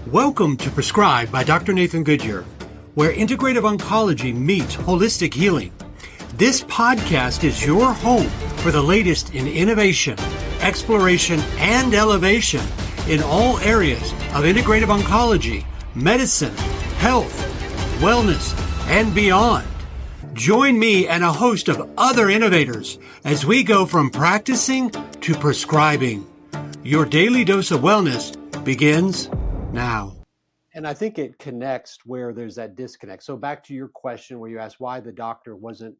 Welcome to Prescribe by Dr. Nathan Goodyear, where integrative oncology meets holistic healing. This podcast is your home for the latest in innovation, exploration, and elevation in all areas of integrative oncology, medicine, health, wellness, and beyond. Join me and a host of other innovators as we go from practicing to prescribing. Your daily dose of wellness begins now. And I think it connects where there's that disconnect. So back to your question where you asked why the doctor wasn't,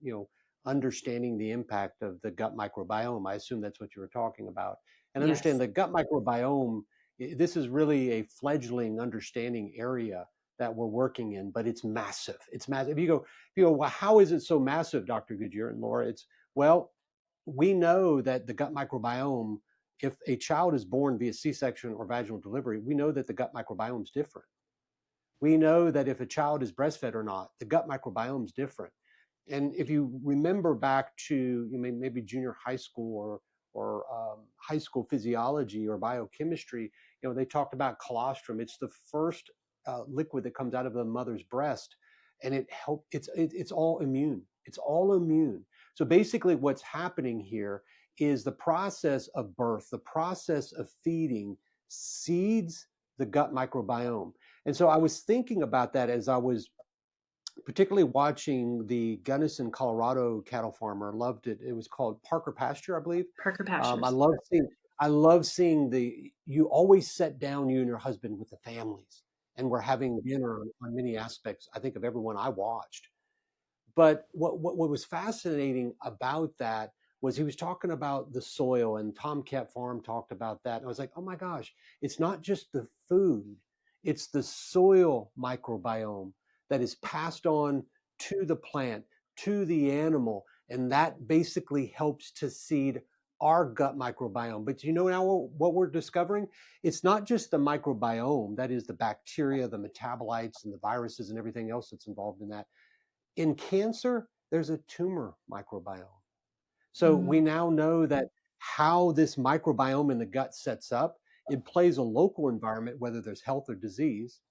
understanding the impact of the gut microbiome. I assume that's what you were talking about. And understand the gut microbiome, this is really a fledgling understanding area that we're working in, but it's massive. It's massive. If you go, well, how is it so massive, Dr. Goodyear and Laura? We know that the gut microbiome, if a child is born via C-section or vaginal delivery, we know that the gut microbiome is different. We know that if a child is breastfed or not, the gut microbiome is different. And if you remember back to maybe junior high school or high school physiology or biochemistry, they talked about colostrum. It's the first liquid that comes out of the mother's breast, and it's all immune. It's all immune. So basically, what's happening here is the process of birth, the process of feeding seeds the gut microbiome. And so I was thinking about that as I was particularly watching the Gunnison, Colorado cattle farmer. Loved it. It was called Parker Pasture, I believe. Parker Pastures. I love seeing you always sit down, you and your husband, with the families, and we're having dinner on many aspects, I think, of everyone I watched. But what was fascinating about that was he was talking about the soil, and Tomcat Farm talked about that. And I was like, oh my gosh, it's not just the food, it's the soil microbiome that is passed on to the plant, to the animal, and that basically helps to seed our gut microbiome. But now what we're discovering? It's not just the microbiome, that is the bacteria, the metabolites, and the viruses and everything else that's involved in that. In cancer, there's a tumor microbiome. So we now know that how this microbiome in the gut sets up, it plays a local environment, whether there's health or disease.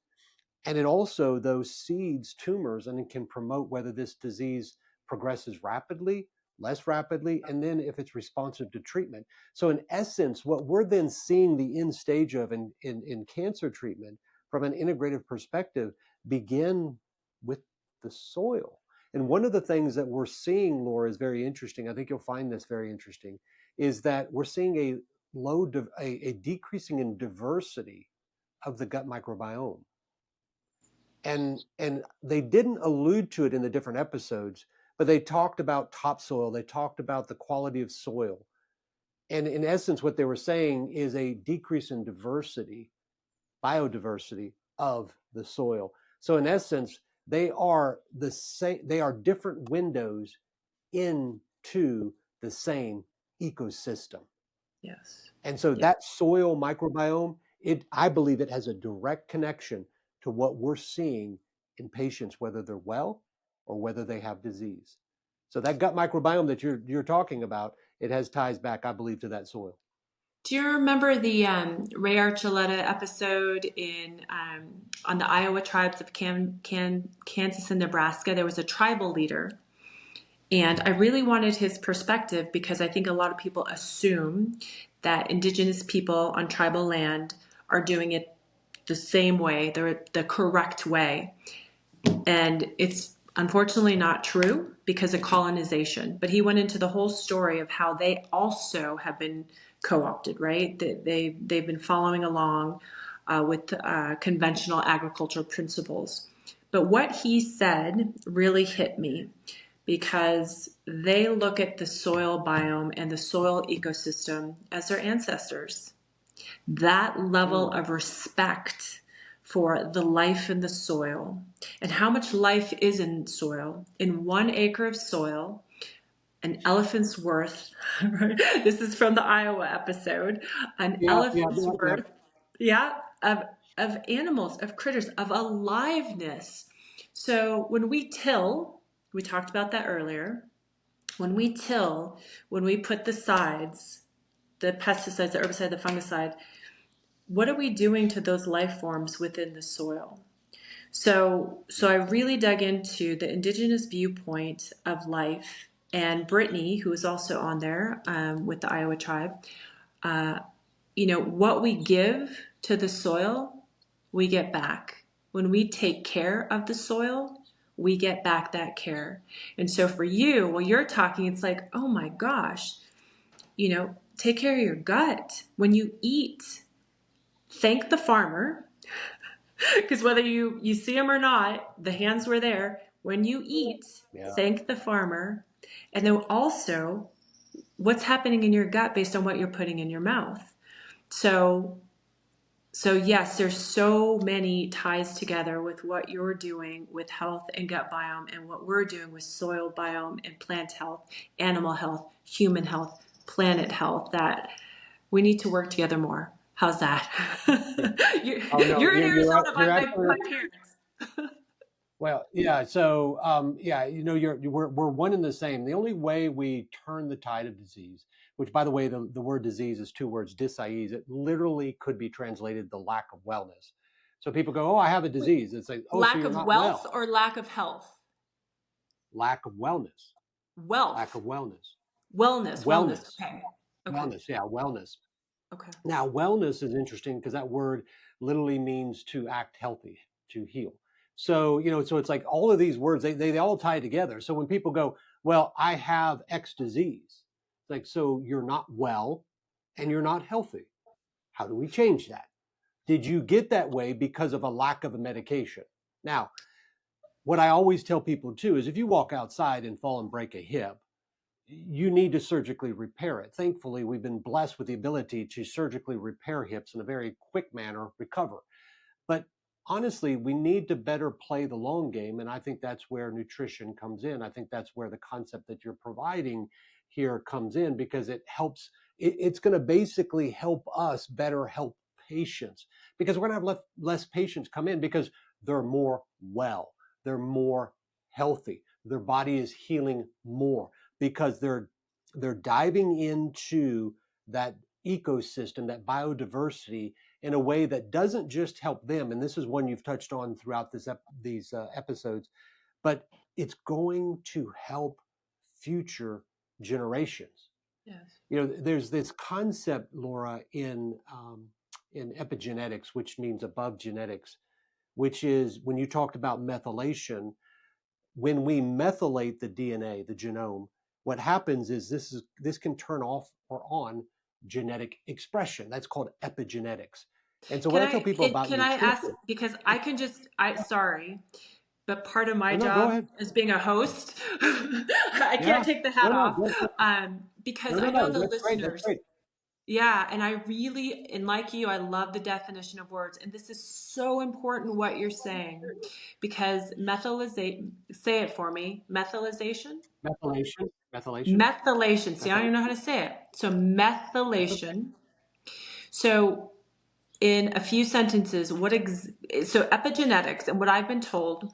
And it also, those seeds tumors, and it can promote whether this disease progresses rapidly, less rapidly, and then if it's responsive to treatment. So in essence, what we're then seeing the end stage of in cancer treatment from an integrative perspective begin with the soil. And one of the things that we're seeing, Laura, is very interesting. I think you'll find this very interesting, is that we're seeing a decreasing in diversity of the gut microbiome. And they didn't allude to it in the different episodes, but they talked about topsoil. They talked about the quality of soil. And in essence, what they were saying is a decrease in diversity, biodiversity of the soil. So in essence, they are the same. They are different windows into the same ecosystem. Yes. And so that soil microbiome, I believe it has a direct connection to what we're seeing in patients, whether they're well or whether they have disease. So that gut microbiome that you're talking about, it has ties back, I believe, to that soil. Do you remember the Ray Archuleta episode on the Iowa tribes of Kansas and Nebraska? There was a tribal leader, and I really wanted his perspective because I think a lot of people assume that indigenous people on tribal land are doing it the same way, the correct way. And it's unfortunately not true because of colonization. But he went into the whole story of how they also have been co-opted, right? They've been following along with conventional agricultural principles. But what he said really hit me because they look at the soil biome and the soil ecosystem as their ancestors. That level of respect for the life in the soil and how much life is in soil. In 1 acre of soil, an elephant's worth, right? This is from the Iowa episode, elephant's worth, of animals, of critters, of aliveness. So when we till, we talked about that earlier, when we till, when we put the sides, the pesticides, the herbicide, the fungicide, what are we doing to those life forms within the soil? So I really dug into the indigenous viewpoint of life, and Brittany, who is also on there with the Iowa tribe, what we give to the soil, we get back. When we take care of the soil, we get back that care. And so for you, while you're talking, it's like, oh my gosh, take care of your gut. When you eat, thank the farmer, because whether you see them or not, the hands were there. When you eat, thank the farmer. And then also, what's happening in your gut based on what you're putting in your mouth. So yes, there's so many ties together with what you're doing with health and gut biome and what we're doing with soil biome and plant health, animal health, human health, planet health, that we need to work together more. How's that? You're in Arizona by my parents. Well, yeah. So, we're one and the same. The only way we turn the tide of disease, which, by the way, the word disease is two words, dis-ease. It literally could be translated the lack of wellness. So people go, "Oh, I have a disease." It's like, "Oh, so Lack you're of not wealth well." or lack of health? Lack of wellness. Wealth. Lack of wellness. Wellness. Okay. Wellness. Yeah, wellness. Okay. Now, wellness is interesting because that word literally means to act healthy, to heal. So, so it's like all of these words, they all tie together. So when people go, well, I have X disease, it's like, so you're not well and you're not healthy. How do we change that? Did you get that way because of a lack of a medication? Now, what I always tell people too is if you walk outside and fall and break a hip, you need to surgically repair it. Thankfully, we've been blessed with the ability to surgically repair hips in a very quick manner, recover. But honestly, we need to better play the long game. And I think that's where nutrition comes in. I think that's where the concept that you're providing here comes in, because it helps. It's going to basically help us better help patients, because we're going to have less patients come in because they're more well, they're more healthy, their body is healing more because they're diving into that ecosystem, that biodiversity, in a way that doesn't just help them. And this is one you've touched on throughout these episodes, but it's going to help future generations. Yes. There's this concept, Laura, in epigenetics, which means above genetics, which is when you talked about methylation. When we methylate the DNA, the genome, what happens is this can turn off or on genetic expression. That's called epigenetics. And so what I tell people about Can I ask, nutrition. because sorry, but part of my No, go job ahead. as being a host, I Yeah. can't take the hat No, off, no, because no, no, I know no. the That's great. That's listeners. great. Yeah, and and like you, I love the definition of words. And this is so important what you're saying, because say it for me, methylation? Methylation. Methylation. See, I don't even know how to say it. So That's okay. methylation. So in a few sentences, so epigenetics, and what I've been told,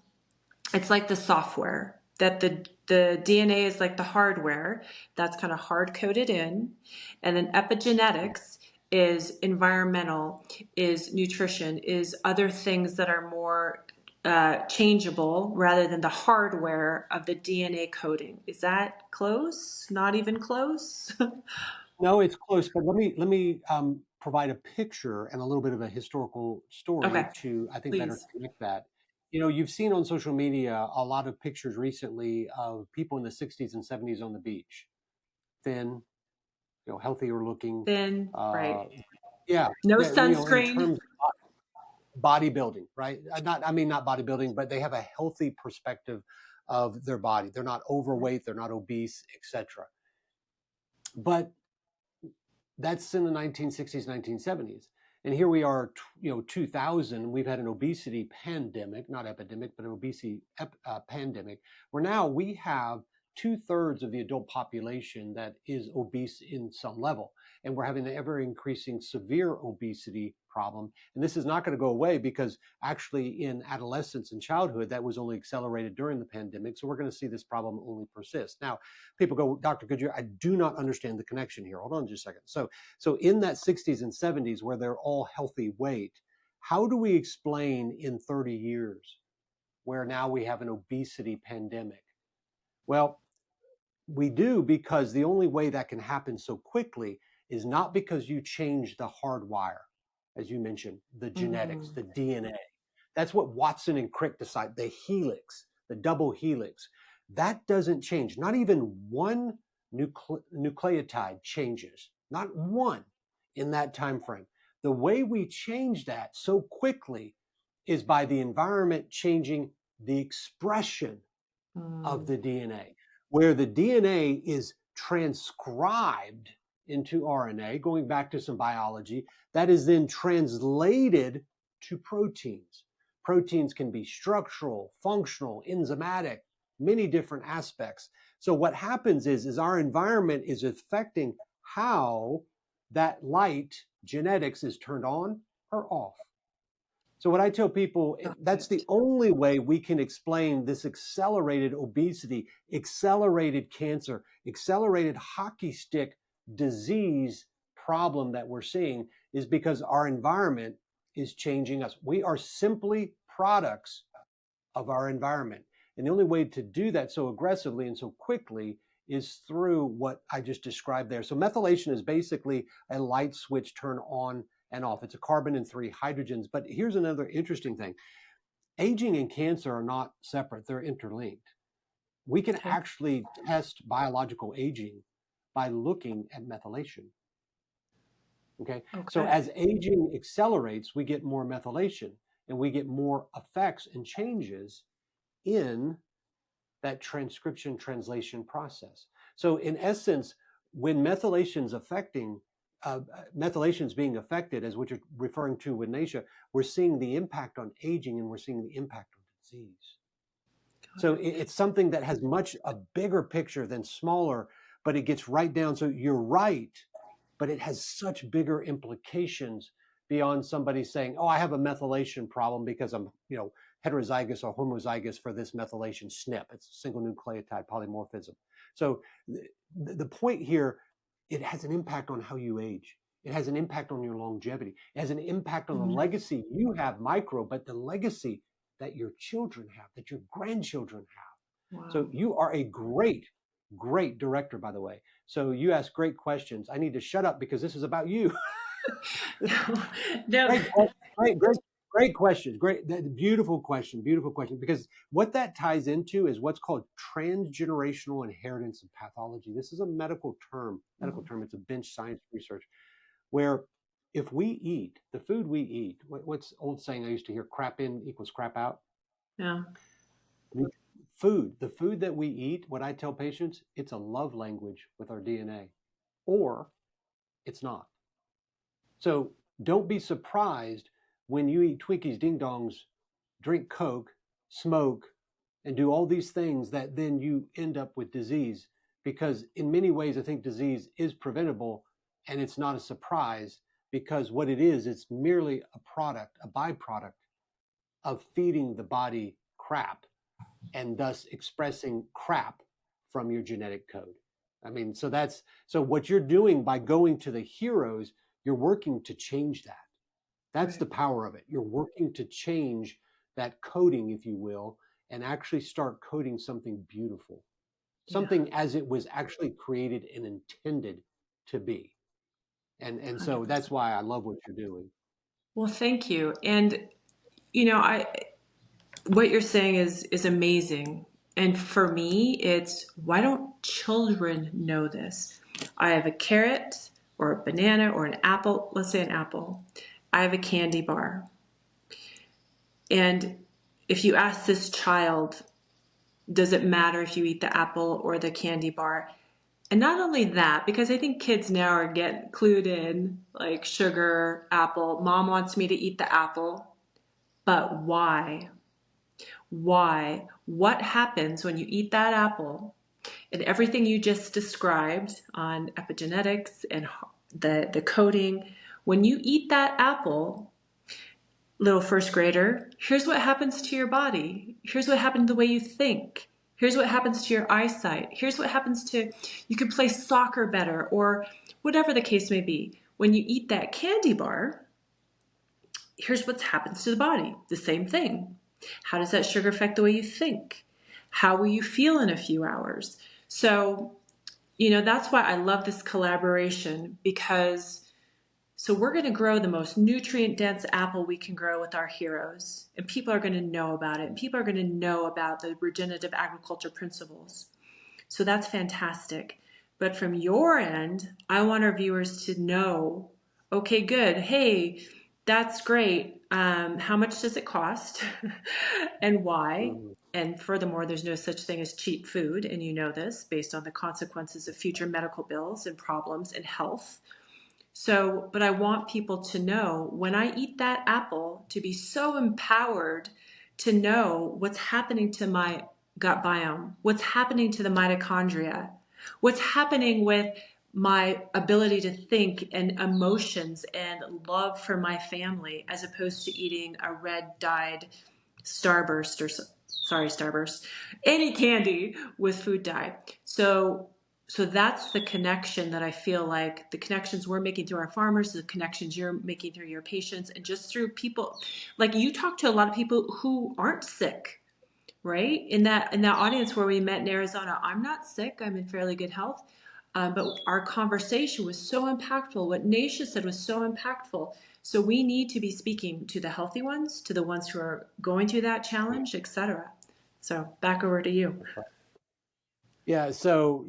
it's like the software, that the DNA is like the hardware that's kind of hard coded in, and then epigenetics is environmental, is nutrition, is other things that are more changeable rather than the hardware of the DNA coding. Is that close? Not even close? No, it's close, but let me provide a picture and a little bit of a historical Okay, story to, I think, better please. connect that. You've seen on social media a lot of pictures recently of people in the 60s and 70s on the beach, thin, healthier looking. Then, right. Uh, yeah, No in sunscreen. terms of bodybuilding, right? Not bodybuilding, but they have a healthy perspective of their body. They're not overweight, they're not obese, etc. But that's in the 1960s, 1970s. And here we are, 2000, we've had an obesity pandemic, not epidemic, but an obesity pandemic, where now we have 2/3 of the adult population that is obese in some level. and we're having an ever increasing severe obesity problem. And this is not going to go away, because actually in adolescence and childhood, that was only accelerated during the pandemic. So we're going to see this problem only persist. Now, people go, Dr. Goodyear, I do not understand the connection here. Hold on just a second. So in that 60s and 70s, where they're all healthy weight, how do we explain in 30 years where now we have an obesity pandemic? Well, we do, because the only way that can happen so quickly is not because you change the hardwire, as you mentioned, the genetics, the DNA. That's what Watson and Crick decide, the helix, the double helix. That doesn't change. Not even one nucleotide changes, not one in that time frame. The way we change that so quickly is by the environment changing the expression of the DNA, where the DNA is transcribed into RNA, going back to some biology, that is then translated to proteins. Proteins can be structural, functional, enzymatic, many different aspects. So what happens is our environment is affecting how that light genetics is turned on or off. So what I tell people, that's the only way we can explain this accelerated obesity, accelerated cancer, accelerated hockey stick disease problem that we're seeing, is because our environment is changing us. We are simply products of our environment. And the only way to do that so aggressively and so quickly is through what I just described there. So methylation is basically a light switch turn on and off. It's a carbon and 3 hydrogens. But here's another interesting thing. Aging and cancer are not separate. They're interlinked. We can actually test biological aging by looking at methylation. Okay. So as aging accelerates, we get more methylation, and we get more effects and changes in that transcription translation process. So in essence, when methylation's being affected, as what you're referring to with NASHA, we're seeing the impact on aging, and we're seeing the impact on disease. So it's something that has much a bigger picture than smaller, but it gets right down. So you're right, but it has such bigger implications beyond somebody saying, oh, I have a methylation problem because I'm, heterozygous or homozygous for this methylation SNP. It's single nucleotide polymorphism. So the point here, it has an impact on how you age. It has an impact on your longevity. It has an impact on the legacy you have, micro, but the legacy that your children have, that your grandchildren have. Wow. So you are a great director, by the way. So you ask great questions. I need to shut up because this is about you. No. Great questions. Beautiful question. Because what that ties into is what's called transgenerational inheritance of pathology. This is a medical term. It's a bench science research, where if we eat the food we eat, what's old saying I used to hear, crap in equals crap out? Yeah. The food that we eat, what I tell patients, it's a love language with our DNA, or it's not. So don't be surprised when you eat Twinkies, Ding Dongs, drink Coke, smoke, and do all these things that then you end up with disease. Because in many ways, I think disease is preventable, and it's not a surprise, because what it is, it's merely a byproduct of feeding the body crap, and thus expressing crap from your genetic code. I mean, so what you're doing by going to the heroes, you're working to change that. That's the power of it. You're working to change that coding, if you will, and actually start coding something beautiful, something as it was actually created and intended to be. And so 100%. That's why I love what you're doing. Well, thank you. And, what you're saying is amazing. And for me, it's, why don't children know this? I have a carrot or a banana or an apple. Let's say an apple. I have a candy bar. And if you ask this child, does it matter if you eat the apple or the candy bar? And not only that, because I think kids now are getting clued in, like sugar, apple. Mom wants me to eat the apple. But why? Why? What happens when you eat that apple? And everything you just described on epigenetics and the coating. When you eat that apple, little first grader, here's what happens to your body. Here's what happened to the way you think. Here's what happens to your eyesight. Here's what happens to, you can play soccer better, or whatever the case may be. When you eat that candy bar, here's what happens to the body. The same thing. How does that sugar affect the way you think? How will you feel in a few hours? So, that's why I love this collaboration, because so we're going to grow the most nutrient-dense apple we can grow with our heroes, and people are going to know about it, and people are going to know about the regenerative agriculture principles. So that's fantastic. But from your end, I want our viewers to know, okay, good. Hey, that's great. How much does it cost and why? Mhm. And furthermore, there's no such thing as cheap food, and you know this based on the consequences of future medical bills and problems and health. So, but I want people to know, when I eat that apple, to be so empowered to know what's happening to my gut biome, what's happening to the mitochondria, what's happening with my ability to think and emotions and love for my family, as opposed to eating a red dyed Starburst Starburst, any candy with food dye. So that's the connection that I feel like, the connections we're making through our farmers, the connections you're making through your patients, and just through people. Like, you talk to a lot of people who aren't sick, right? In that audience where we met in Arizona, I'm not sick. I'm in fairly good health. But our conversation was so impactful. What Naisha said was so impactful. So we need to be speaking to the healthy ones, to the ones who are going through that challenge, etc. So back over to you. So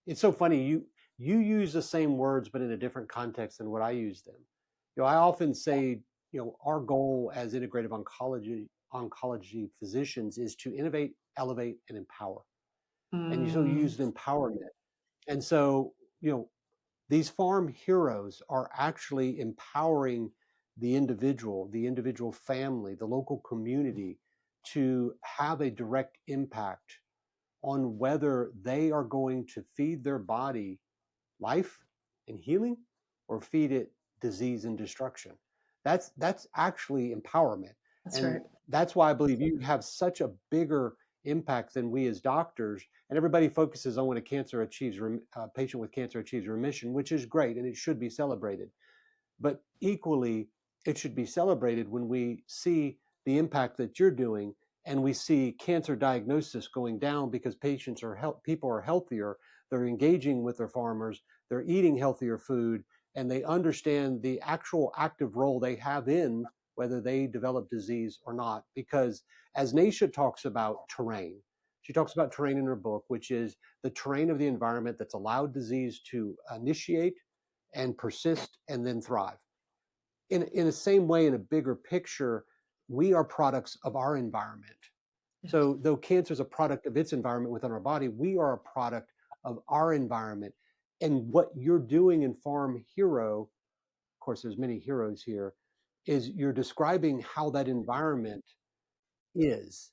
it's so funny. You use the same words, but in a different context than what I use them. I often say, our goal as integrative oncology physicians is to innovate, elevate, and empower. And you used empowerment. And so, these farm heroes are actually empowering the individual family, the local community, to have a direct impact on whether they are going to feed their body life and healing, or feed it disease and destruction. That's actually empowerment. That's And right. that's why I believe you have such a bigger impact than we as doctors. And everybody focuses on when a patient with cancer achieves remission, which is great and it should be celebrated. But equally, it should be celebrated when we see the impact that you're doing, and we see cancer diagnosis going down because people are healthier, they're engaging with their farmers, they're eating healthier food, and they understand the actual active role they have in whether they develop disease or not. Because as Naisha talks about terrain, she talks about terrain in her book, which is the terrain of the environment that's allowed disease to initiate and persist and then thrive. In the same way, in a bigger picture, we are products of our environment. Yes. So though cancer is a product of its environment within our body, we are a product of our environment. And what you're doing in Farm Hero, of course, there's many heroes here, is you're describing how that environment is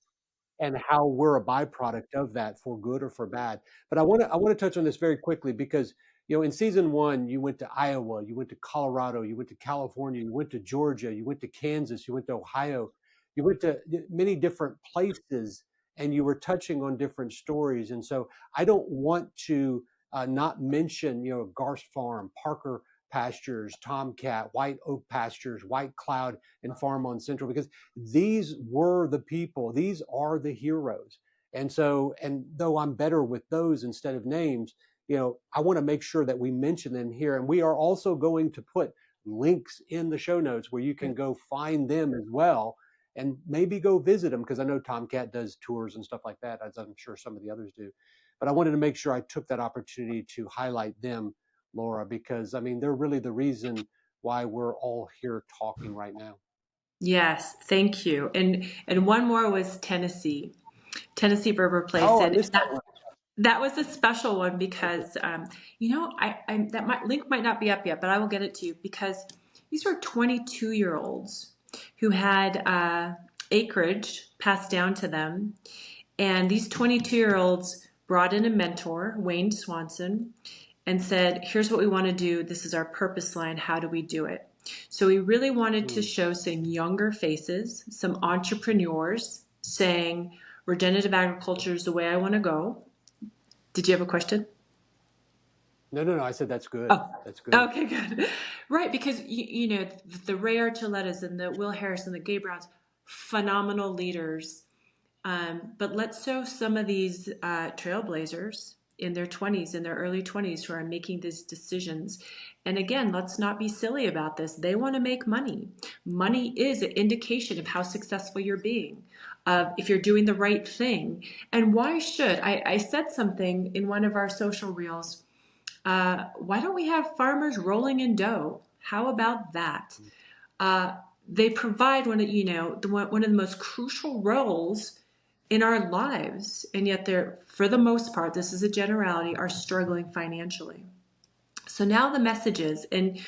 and how we're a byproduct of that, for good or for bad. But I want to touch on this very quickly, because in season 1 you went to Iowa, you went to Colorado, you went to California, you went to Georgia, you went to Kansas, you went to Ohio, you went to many different places, and you were touching on different stories. And so I don't want to not mention Garst Farm, Parker Pastures, Tomcat, White Oak Pastures, White Cloud, and Farm on Central, because these were the people, these are the heroes. And so, and though I'm better with those instead of names, I want to make sure that we mention them here. And we are also going to put links in the show notes where you can go find them as well, and maybe go visit them, because I know Tomcat does tours and stuff like that, as I'm sure some of the others do. But I wanted to make sure I took that opportunity to highlight them, Laura, because they're really the reason why we're all here talking right now. Yes, thank you. And one more was Tennessee Berber Place. Oh, I And missed that one. that was a special one because, link might not be up yet, but I will get it to you, because these were 22-year-olds who had acreage passed down to them. And these 22-year-olds brought in a mentor, Wayne Swanson, and said, here's what we want to do. This is our purpose line. How do we do it? So we really wanted to show some younger faces, some entrepreneurs saying, regenerative agriculture is the way I want to go. Did you have a question? No. I said that's good. Oh, That's good. okay, good. Right, because you know the Ray Archuleta's and the Will Harris and the Gabe Browns, phenomenal leaders. But let's show some of these trailblazers in their 20s, in their early 20s, who are making these decisions. And again, let's not be silly about this. They want to make money. Money is an indication of how successful you're being, if you're doing the right thing. And why should I said something in one of our social reels? Why don't we have farmers rolling in dough? How about that? They provide one of the most crucial roles in our lives, and yet they're, for the most part, this is a generality, are struggling financially. So now the message is, and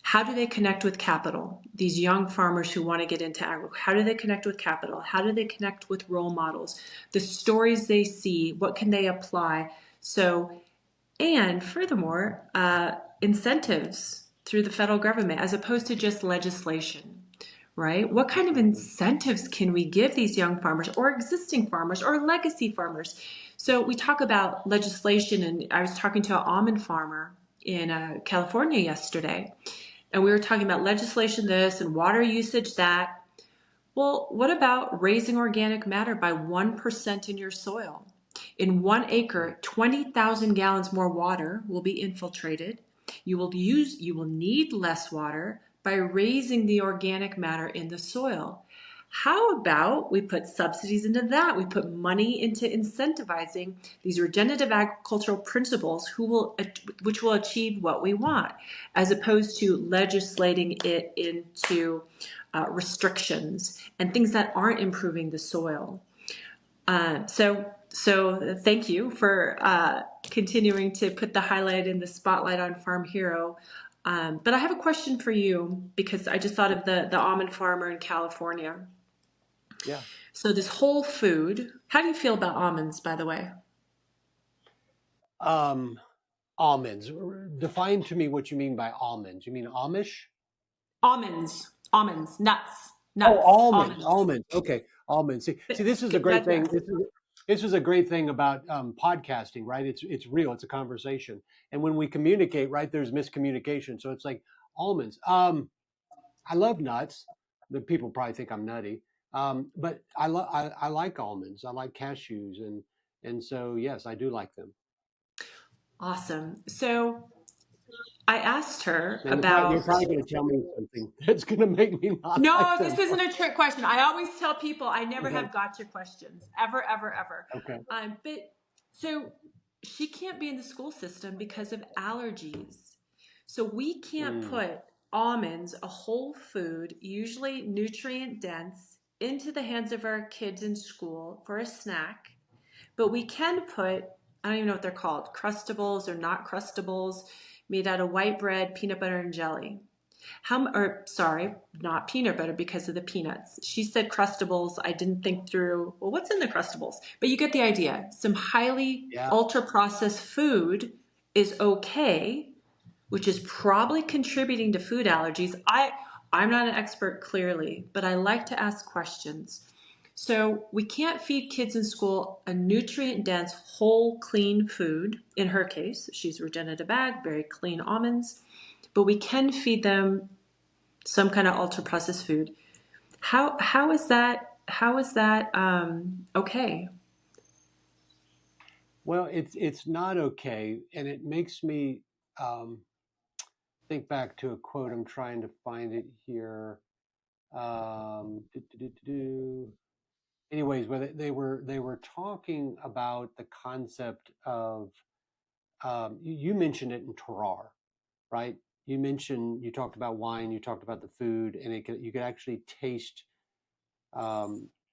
how do they connect with capital? These young farmers who want to get into agriculture, how do they connect with capital? How do they connect with role models? The stories they see, what can they apply? So, and furthermore, incentives through the federal government as opposed to just legislation. Right? What kind of incentives can we give these young farmers or existing farmers or legacy farmers? So we talk about legislation, and I was talking to an almond farmer in California yesterday, and we were talking about legislation this and water usage that. Well, what about raising organic matter by 1% in your soil? In 1 acre, 20,000 gallons more water will be infiltrated. You will need less water by raising the organic matter in the soil. How about we put subsidies into that? We put money into incentivizing these regenerative agricultural principles which will achieve what we want, as opposed to legislating it into restrictions and things that aren't improving the soil. So thank you for continuing to put the highlight in the spotlight on Farm Hero. But I have a question for you, because I just thought of the almond farmer in California. Yeah. So this whole food, how do you feel about almonds, by the way? Almonds. Define to me what you mean by almonds. You mean Amish? Almonds, nuts, Oh, almonds. almonds. Almonds. Okay, almonds. See, this is a great thing. Yes. This is a great thing about podcasting, right? It's real. It's a conversation, and when we communicate, right, there's miscommunication. So it's like almonds. I love nuts. The people probably think I'm nutty, but I like almonds. I like cashews, and so yes, I do like them. Awesome. So I asked her And you're about. probably going to tell me something that's going to make me not No, like this them. isn't a trick question. I always tell people I never Okay. have gotcha questions, ever, ever, ever. Okay. But so she can't be in the school system because of allergies. So we can't Mm. put almonds, a whole food, usually nutrient dense, into the hands of our kids in school for a snack. But we can put, I don't even know what they're called, crustables or not crustables, made out of white bread, peanut butter, and jelly. Sorry, not peanut butter because of the peanuts. She said crustables. I didn't think through, well, what's in the crustables? But you get the idea. Some highly Yeah. ultra processed food is okay, which is probably contributing to food allergies. I'm not an expert, clearly, but I like to ask questions. So we can't feed kids in school a nutrient-dense, whole, clean food. In her case, she's regenerative ag, very clean almonds. But we can feed them some kind of ultra-processed food. How is that okay? Well, it's not okay, and it makes me think back to a quote. I'm trying to find it here. Do, do, do, do. Anyways, where they were talking about the concept of you mentioned it in terroir, right? You talked about wine, you talked about the food, and you could actually taste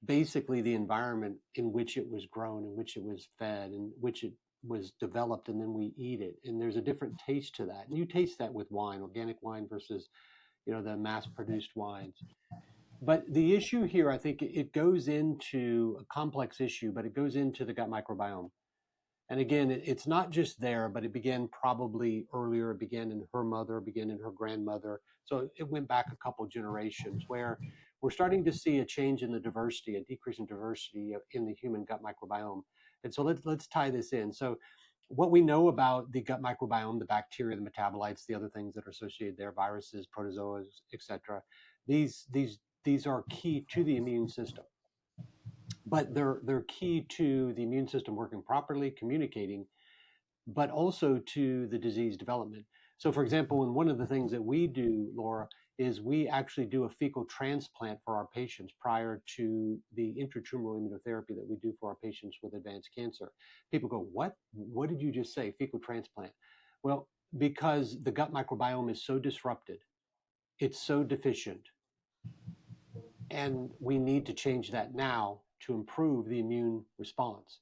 basically the environment in which it was grown, in which it was fed, in which it was developed, and then we eat it. And there's a different taste to that. And you taste that with wine, organic wine versus the mass-produced wines. But the issue here, I think it goes into a complex issue, but it goes into the gut microbiome. And again, it's not just there, but it began probably earlier. It began in her mother, began in her grandmother. So it went back a couple generations where we're starting to see a change in the diversity, a decrease in diversity in the human gut microbiome. And so let's tie this in. So what we know about the gut microbiome, the bacteria, the metabolites, the other things that are associated there, viruses, protozoas, etc. These are key to the immune system, but they're key to the immune system working properly, communicating, but also to the disease development. So, for example, and one of the things that we do, Laura, is we actually do a fecal transplant for our patients prior to the intratumoral immunotherapy that we do for our patients with advanced cancer. People go, "What? What did you just say? Fecal transplant?" Well, because the gut microbiome is so disrupted, it's so deficient, and we need to change that now to improve the immune response.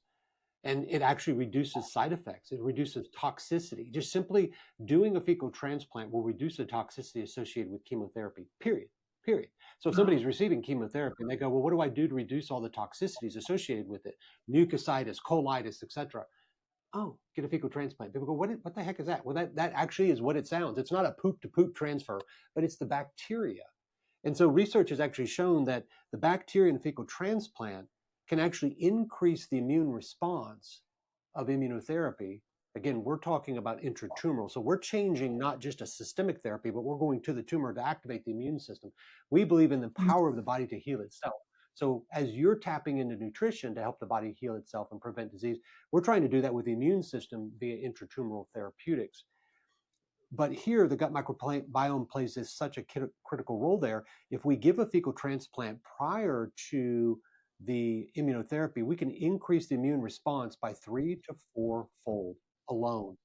And it actually reduces side effects. It reduces toxicity. Just simply doing a fecal transplant will reduce the toxicity associated with chemotherapy, period. So if somebody's receiving chemotherapy and they go, well, what do I do to reduce all the toxicities associated with it? Mucositis, colitis, etc. Oh, get a fecal transplant. People go, what the heck is that? Well, that actually is what it sounds. It's not a poop to poop transfer, but it's the bacteria. And so research has actually shown that the bacteria in fecal transplant can actually increase the immune response of immunotherapy. Again, we're talking about intratumoral. So we're changing not just a systemic therapy, but we're going to the tumor to activate the immune system. We believe in the power of the body to heal itself. So as you're tapping into nutrition to help the body heal itself and prevent disease, we're trying to do that with the immune system via intratumoral therapeutics. But here, the gut microbiome plays such a critical role there. If we give a fecal transplant prior to the immunotherapy, we can increase the immune response by 3 to 4 fold alone.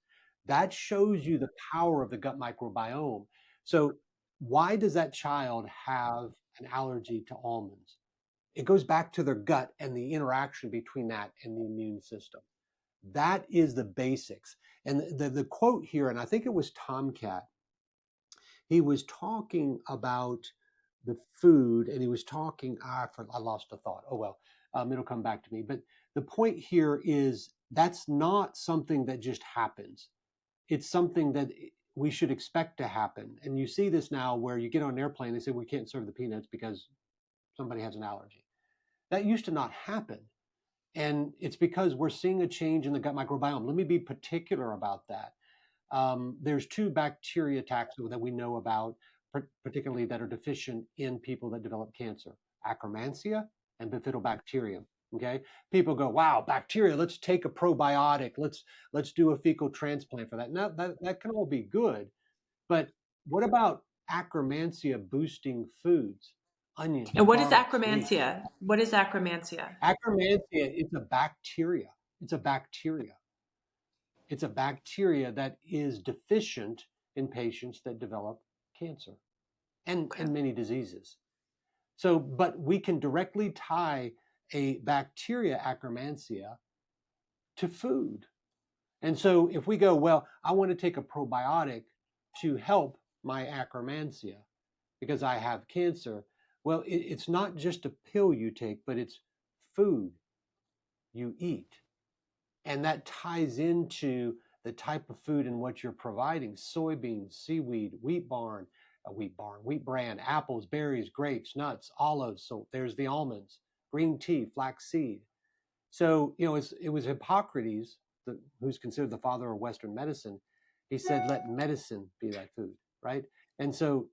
That shows you the power of the gut microbiome. So why does that child have an allergy to almonds? It goes back to their gut and the interaction between that and the immune system. That is the basics. And the quote here, and I think it was Tomcat, he was talking about the food, and he was talking, I lost a thought. Oh, well, it'll come back to me. But the point here is that's not something that just happens. It's something that we should expect to happen. And you see this now where you get on an airplane, they say, we can't serve the peanuts because somebody has an allergy. That used to not happen. And it's because we're seeing a change in the gut microbiome. Let me be particular about that. There's 2 bacteria taxa that we know about, particularly that are deficient in people that develop cancer: Akkermansia and Bifidobacterium. Okay, people go, "Wow, bacteria! Let's take a probiotic. Let's do a fecal transplant for that." Now that can all be good, but what about Akkermansia boosting foods? Onions, And what is garlics, leeks. acromantia? What is acromantia? Akkermansia is a bacteria. It's a bacteria. It's a bacteria that is deficient in patients that develop cancer and many diseases. So, but we can directly tie a bacteria Akkermansia to food. And so if we go, well, I want to take a probiotic to help my Akkermansia because I have cancer. Well, it's not just a pill you take, but it's food you eat. And that ties into the type of food and what you're providing: soybeans, seaweed, wheat bran, apples, berries, grapes, nuts, olives. So there's the almonds, green tea, flaxseed. So, it was Hippocrates, who's considered the father of Western medicine. He said, let medicine be thy food, right? And so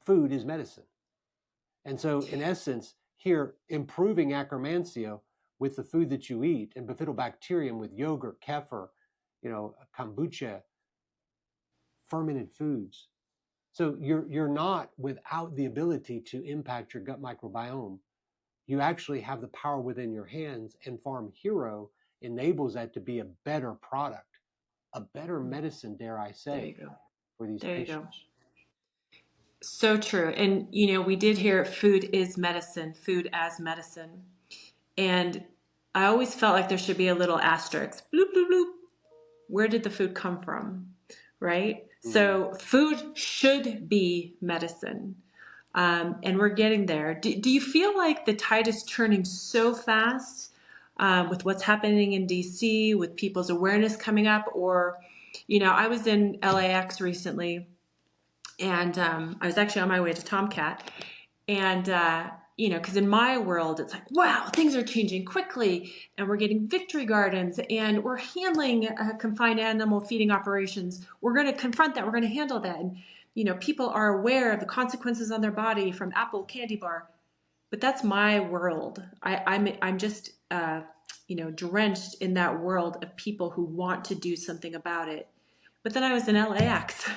food is medicine. And so in essence, here, improving Akkermansia with the food that you eat, and Bifidobacterium with yogurt, kefir, kombucha, fermented foods. So you're not without the ability to impact your gut microbiome. You actually have the power within your hands, and Farm Hero enables that to be a better product, a better medicine, dare I say, for these There you patients. go. So true. And, we did hear food is medicine, food as medicine. And I always felt like there should be a little asterisk, bloop, bloop, bloop. Where did the food come from? Right? So food should be medicine. And we're getting there. Do you feel like the tide is turning so fast with what's happening in DC, with people's awareness coming up. Or, I was in LAX recently, and I was actually on my way to Tomcat. And, because in my world, it's like, wow, things are changing quickly, and we're getting victory gardens, and we're handling confined animal feeding operations. We're going to confront that. We're going to handle that. And, people are aware of the consequences on their body from Apple candy bar. But that's my world. I'm just, drenched in that world of people who want to do something about it. But then I was in LAX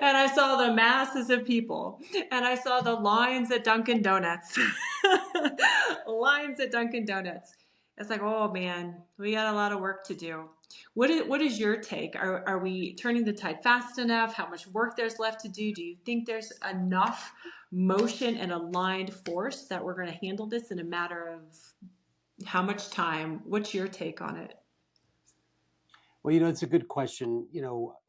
and I saw the masses of people and I saw the lines at Dunkin' Donuts. Lines at Dunkin' Donuts. It's like, oh man, we got a lot of work to do. What is your take? Are we turning the tide fast enough? How much work there's left to do? Do you think there's enough motion and aligned force that we're going to handle this in a matter of how much time? What's your take on it? Well, it's a good question.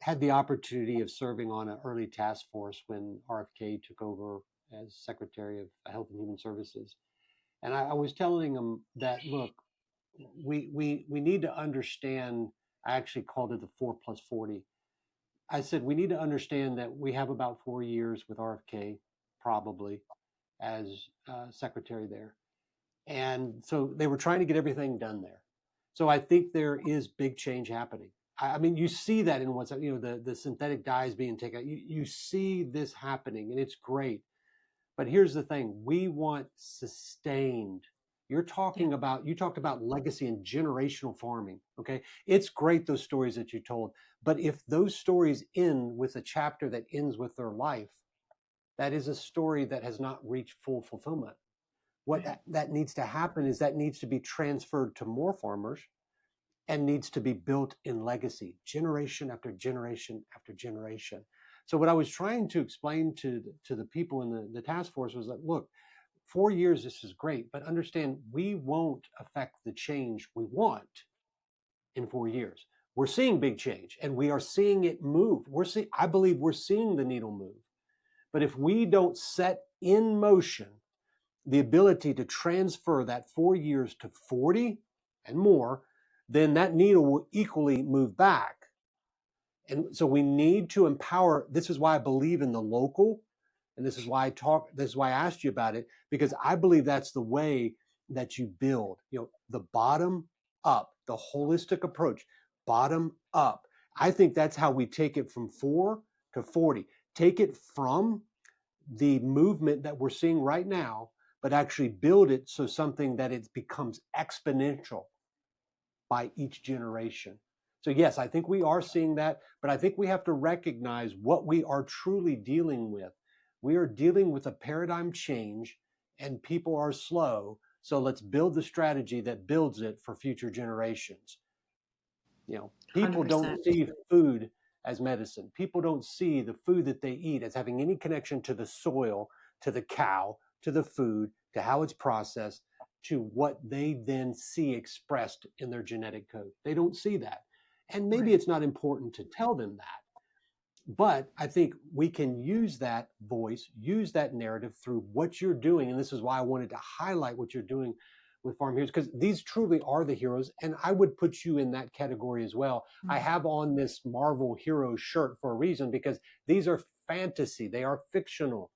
Had the opportunity of serving on an early task force when RFK took over as Secretary of Health and Human Services. And I was telling them that, look, we need to understand. I actually called it the 4+40. I said we need to understand that we have about 4 years with RFK, probably, as secretary there. And so they were trying to get everything done there. So I think there is big change happening. I mean, you see that in what's, the synthetic dyes being taken out. You see this happening, and it's great. But here's the thing: we want sustained. You talked about legacy and generational farming. Okay, it's great, those stories that you told. But if those stories end with a chapter that ends with their life, that is a story that has not reached full fulfillment. What that needs to happen is that needs to be transferred to more farmers and needs to be built in legacy, generation after generation after generation. So what I was trying to explain to the people in the task force was that, look, 4 years, this is great, but understand we won't affect the change we want in 4 years. We're seeing big change and we are seeing it move. I believe we're seeing the needle move. But if we don't set in motion the ability to transfer that 4 years to 40 and more, then that needle will equally move back. And so we need to empower. This is why I believe in the local. And this is why I asked you about it, because I believe that's the way that you build, the bottom up, the holistic approach, bottom up. I think that's how we take it from 4 to 40. Take it from the movement that we're seeing right now, but actually build it so something that it becomes exponential by each generation. So yes, I think we are seeing that, but I think we have to recognize what we are truly dealing with. We are dealing with a paradigm change and people are slow. So let's build the strategy that builds it for future generations. People 100%. don't see food as medicine. People don't see the food that they eat as having any connection to the soil, to the cow, to the food, to how it's processed, to what they then see expressed in their genetic code. They don't see that. And maybe it's not important to tell them that. But I think we can use that voice, use that narrative through what you're doing. And this is why I wanted to highlight what you're doing with Farm Heroes, because these truly are the heroes. And I would put you in that category as well. I have on this Marvel hero shirt for a reason, because these are fantasy. They are fictional.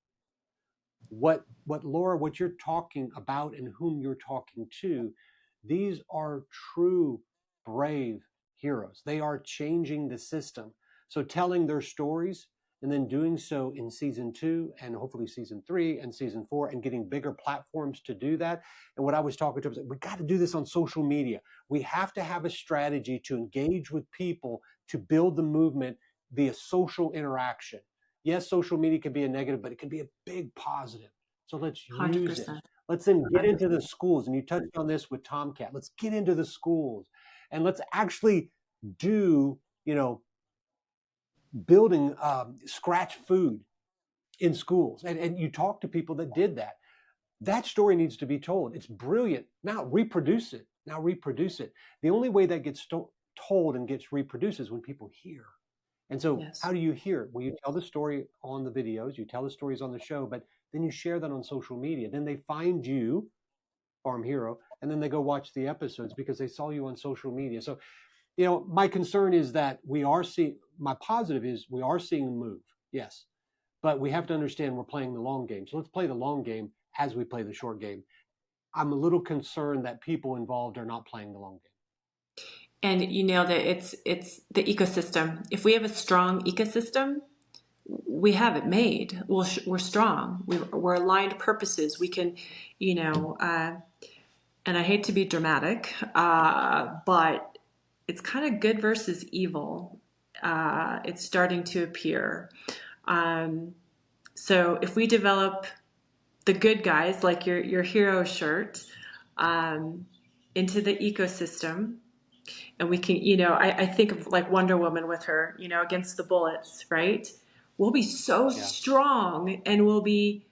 What Laura, what you're talking about and whom you're talking to, these are true brave heroes. They are changing the system. So telling their stories and then doing so in season 2 and hopefully season 3 and season 4 and getting bigger platforms to do that. And what I was talking to them, we got to do this on social media. We have to have a strategy to engage with people to build the movement via social interaction. Yes, social media can be a negative, but it can be a big positive. So let's use it. 100%. Let's then get into the schools. And you touched on this with Tomcat. Let's get into the schools and let's actually do, building scratch food in schools. And you talk to people that did that. That story needs to be told. It's brilliant. Now reproduce it. The only way that gets told and gets reproduced is when people hear. And so how do you hear it? Well, you tell the story on the videos, you tell the stories on the show, but then you share that on social media. Then they find you, Farm Hero, and then they go watch the episodes because they saw you on social media. So, my concern is that my positive is we are seeing them move, yes, but we have to understand we're playing the long game. So let's play the long game as we play the short game. I'm a little concerned that people involved are not playing the long game. And you nailed it. It's the ecosystem. If we have a strong ecosystem, we have it made. We're strong. We're aligned purposes. We can, and I hate to be dramatic, but it's kind of good versus evil. It's starting to appear. So if we develop the good guys, like your hero shirt, into the ecosystem, and we can, I think of like Wonder Woman with her, against the bullets, right? We'll be so strong, and we'll be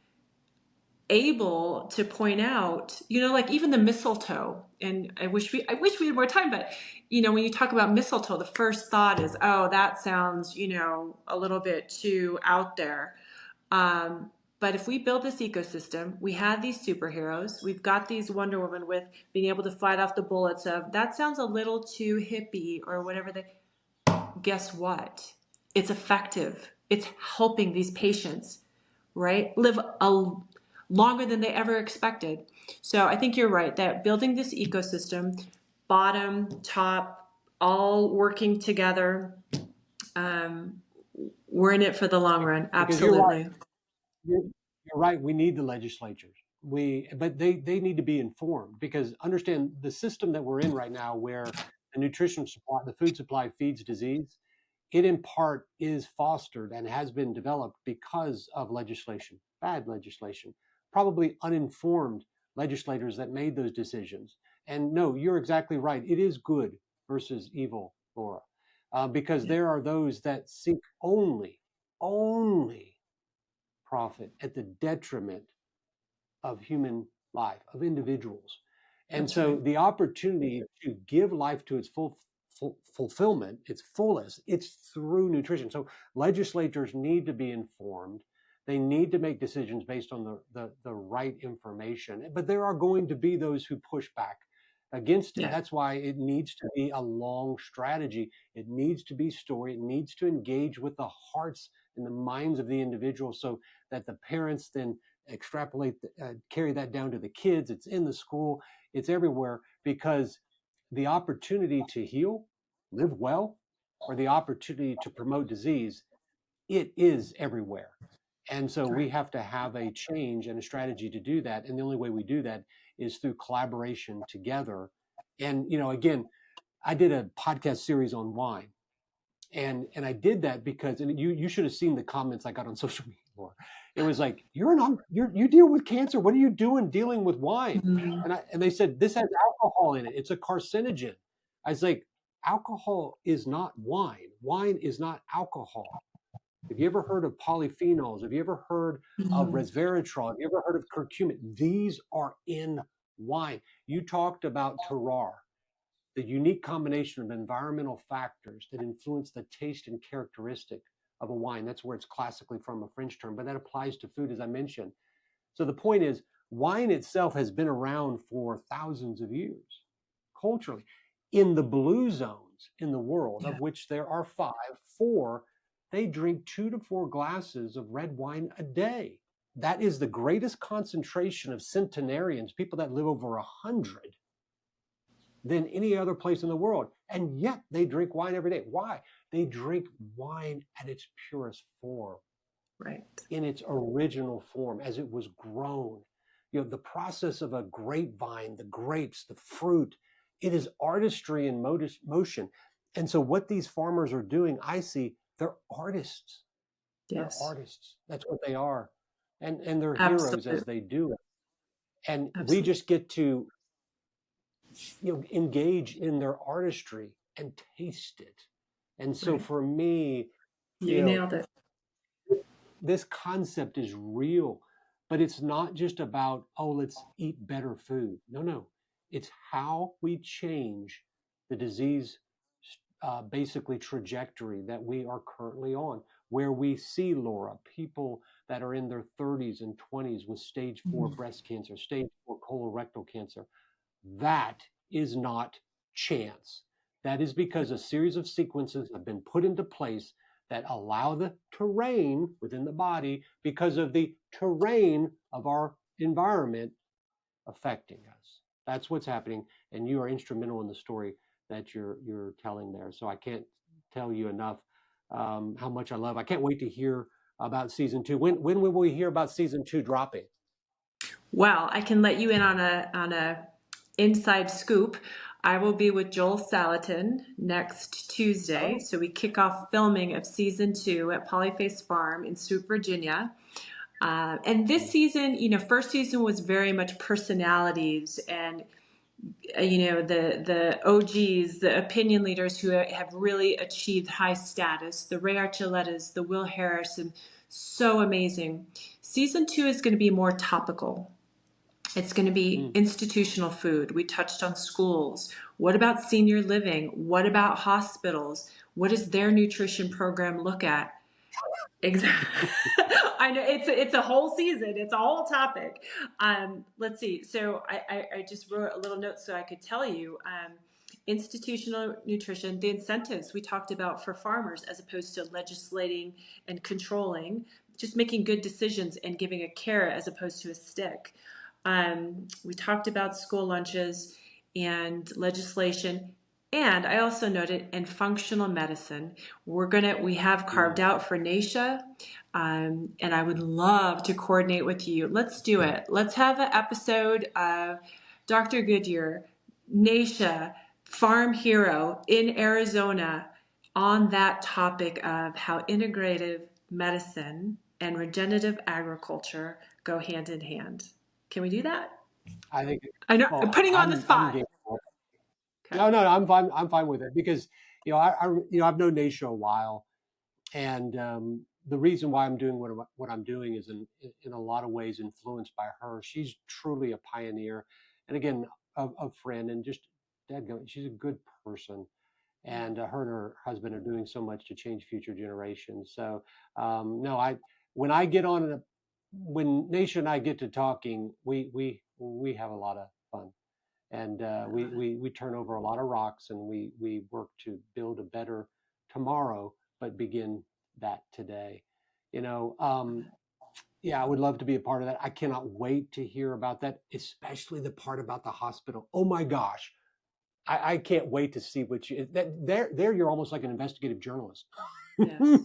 able to point out, like even the mistletoe. And I wish we had more time, but when you talk about mistletoe, the first thought is, oh, that sounds, a little bit too out there. But if we build this ecosystem, we have these superheroes, we've got these Wonder Woman with being able to fight off the bullets of, that sounds a little too hippie or whatever. Guess what? It's effective. It's helping these patients, right, live longer than they ever expected. So I think you're right that building this ecosystem, bottom, top, all working together, we're in it for the long run. Absolutely. You're right. We need the legislatures. But they need to be informed, because understand the system that we're in right now, where the nutrition supply, the food supply feeds disease. It in part is fostered and has been developed because of legislation, bad legislation, probably uninformed legislators that made those decisions. And no, you're exactly right. It is good versus evil, Laura, because there are those that seek only profit at the detriment of human life, of individuals. And That's so right. the opportunity to give life to its full fulfillment, its fullest, it's through nutrition. So legislators need to be informed. They need to make decisions based on the right information. But there are going to be those who push back against it. Yeah. That's why it needs to be a long strategy. It needs to be story. It needs to engage with the hearts and the minds of the individual, so that the parents then extrapolate, carry that down to the kids. It's in the school. It's everywhere, because the opportunity to heal, live well, or the opportunity to promote disease, it is everywhere. And so we have to have a change and a strategy to do that. And the only way we do that is through collaboration together. And, again, I did a podcast series on wine. And I did that because, and you should have seen the comments I got on social media. Laura. It was like, you deal with cancer. What are you doing dealing with wine? Mm-hmm. And they said, this has alcohol in it. It's a carcinogen. I was like, alcohol is not wine. Wine is not alcohol. Have you ever heard of polyphenols? Have you ever heard of Mm-hmm. resveratrol? Have you ever heard of curcumin? These are in wine. You talked about terroir, the unique combination of environmental factors that influence the taste and characteristic of a wine. That's where it's classically from, a French term, but that applies to food, as I mentioned. So the point is, wine itself has been around for thousands of years culturally. In the blue zones in the world, Yeah. of which there are 4, they drink 2 to 4 glasses of red wine a day. That is the greatest concentration of centenarians, people that live over 100, than any other place in the world. And yet they drink wine every day. Why? They drink wine at its purest form, Right. in its original form, as it was grown. The process of a grapevine, the grapes, the fruit, it is artistry in motion. And so what these farmers are doing, I see, they're artists. They're Yes. artists. That's what they are. And they're heroes as Absolutely. they do it. And we Absolutely. just get to engage in their artistry and taste it. And so Right. for me, You you know, nailed it. this concept is real, but it's not just about, oh, let's eat better food. No. It's how we change the disease, basically trajectory that we are currently on, where we see, Laura, people that are in their 30s and 20s with stage 4 Mhm. breast cancer, stage 4 colorectal cancer. That is not chance. That is because a series of sequences have been put into place that allow the terrain within the body, because of the terrain of our environment, affecting us. That's what's happening, and you are instrumental in the story that you're telling there. So I can't tell you enough how much I love. I can't wait to hear about season 2. When will we hear about season 2 dropping? Well, I can let you in on a inside scoop. I will be with Joel Salatin next Tuesday. Oh, So we kick off filming of season 2 at Polyface Farm in Soup, Virginia. And this season, first season was very much personalities and the OGs, the opinion leaders who have really achieved high status, the Ray Archulettas, the Will Harrison, so amazing. Season 2 is going to be more topical. It's going to be institutional food. We touched on schools. What about senior living? What about hospitals? What does their nutrition program look at? Exactly. I know it's a whole season. It's a whole topic. Let's see. So I just wrote a little note so I could tell you institutional nutrition, the incentives we talked about for farmers, as opposed to legislating and controlling, just making good decisions and giving a carrot as opposed to a stick. We talked about school lunches and legislation. And I also noted in functional medicine, we have carved out for NASHA, and I would love to coordinate with you. Let's do it. Let's have an episode of Dr. Goodyear, NASHA, Farm Hero in Arizona on that topic of how integrative medicine and regenerative agriculture go hand in hand. Can we do that? I think. I know, Well, I'm putting you on the spot. Okay. No, I'm fine. I'm fine with it because I've known Naisha a while, and the reason why I'm doing what I'm doing is in a lot of ways influenced by her. She's truly a pioneer, and again, a friend, and just she's a good person. And her and her husband are doing so much to change future generations. So no, when I get on when Naisha and I get to talking, we have a lot of fun, and we turn over a lot of rocks, and we work to build a better tomorrow, but begin that today. Yeah, I would love to be a part of that. I cannot wait to hear about that, especially the part about the hospital. Oh my gosh, I can't wait to see what you that there you're almost like an investigative journalist. Yes.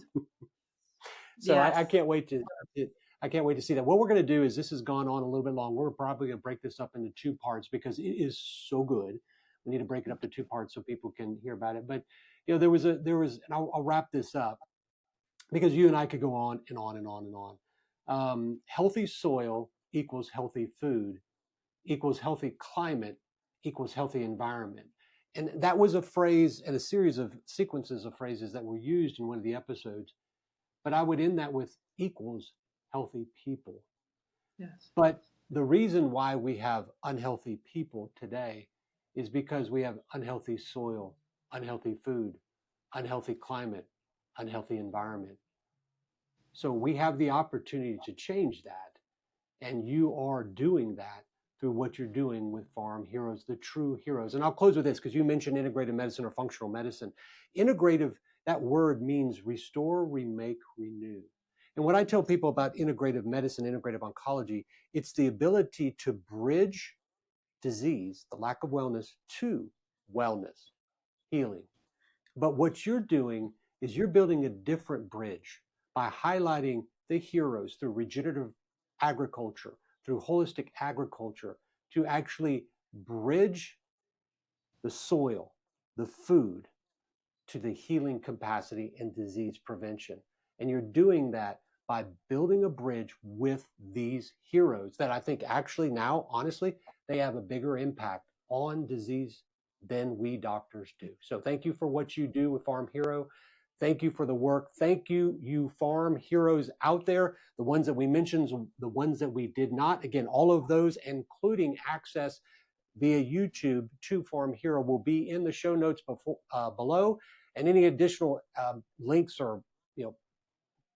So Yes. I can't wait to I can't wait to see that. What we're going to do is, this has gone on a little bit long. We're probably going to break this up into 2 parts because it is so good. We need to break it up to 2 parts so people can hear about it. But there was, and I'll wrap this up because you and I could go on and on and on and on. Healthy soil equals healthy food equals healthy climate equals healthy environment. And that was a phrase and a series of sequences of phrases that were used in one of the episodes. But I would end that with equals healthy people. Yes. But the reason why we have unhealthy people today is because we have unhealthy soil, unhealthy food, unhealthy climate, unhealthy environment. So we have the opportunity to change that. And you are doing that through what you're doing with Farm Heroes, the true heroes. And I'll close with this because you mentioned integrative medicine or functional medicine. Integrative, that word means restore, remake, renew. And what I tell people about integrative medicine, integrative oncology, it's the ability to bridge disease, the lack of wellness, to wellness, healing. But what you're doing is you're building a different bridge by highlighting the heroes through regenerative agriculture, through holistic agriculture, to actually bridge the soil, the food, to the healing capacity and disease prevention. And you're doing that by building a bridge with these heroes that I think actually now, honestly, they have a bigger impact on disease than we doctors do. So thank you for what you do with Farm Hero. Thank you for the work. Thank you, you farm heroes out there, the ones that we mentioned, the ones that we did not. Again, all of those, including access via YouTube to Farm Hero, will be in the show notes below. And any additional links or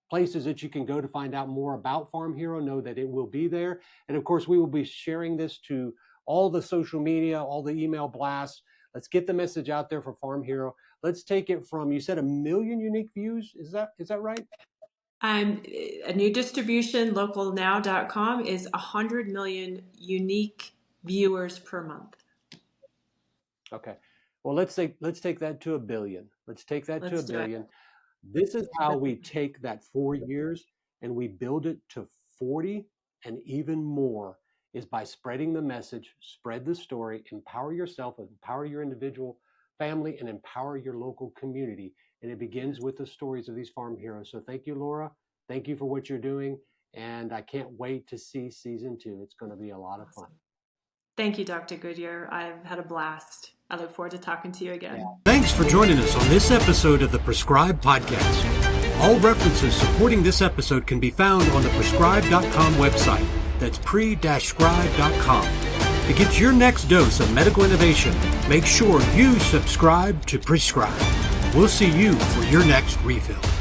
places that you can go to find out more about Farm Hero, know that it will be there. And of course, we will be sharing this to all the social media, all the email blasts. Let's get the message out there for Farm Hero. Let's take it from, you said 1 million unique views. Is that right? A new distribution, localnow.com, is 100 million unique viewers per month. Okay. Well, let's take that to 1 billion. Let's take that to Let's 1 do it. billion. This is how we take that 4 years and we build it to 40 and even more, is by spreading the message, spread the story, empower yourself, empower your individual family, and empower your local community. And it begins with the stories of these farm heroes. So thank you, Laura. Thank you for what you're doing. And I can't wait to see season 2. It's going to be a lot of fun. Thank you, Dr. Goodyear. I've had a blast. I look forward to talking to you again. Yeah. Thanks for joining us on this episode of the Prescribe Podcast. All references supporting this episode can be found on the prescribe.com website. That's pre-scribe.com. To get your next dose of medical innovation, make sure you subscribe to Prescribe. We'll see you for your next refill.